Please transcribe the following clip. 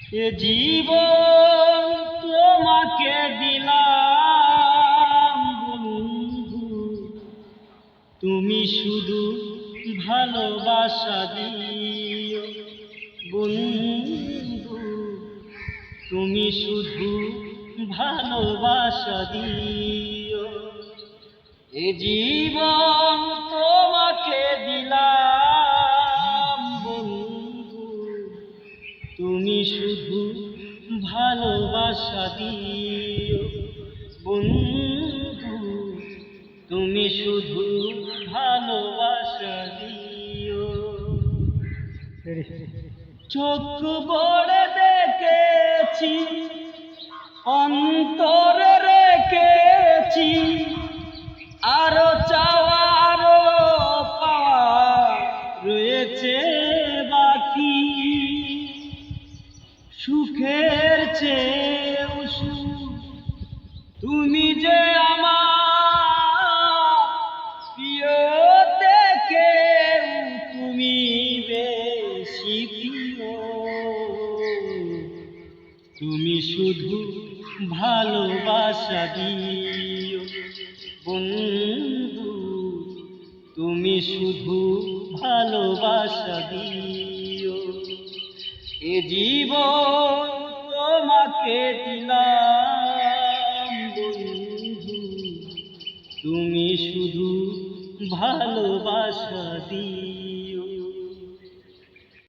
এ জীবন তোমাকে দিলাম বন্ধু, তুমি শুধু ভালোবাসা দিও বন্ধু, তুমি শুধু ভালোবাসা দিও। এ জীবন তোমাকে দিলাম বন্ধু, তুমি শুধু ভালোবাসা দিও বন্ধু, তুমি শুধু ভালোবাসা দিও। চোখ ভরে দেখেছি, অন্তরে রেখেছি, আরো চাওয়া আরো পাওয়া রয়েছে বাকি। সুখের চেয়েও সুখ তুমি যে আমার প্রিয়, থেকে তুমি বেশি প্রিয়। তুমি শুধু ভালোবাসা দিও বন্ধু, তুমি শুধু ভালোবাসা দিও। এ জীবন তোমাকে দিলাম বন্ধু, তুমি শুধু ভালোবাসা দিও।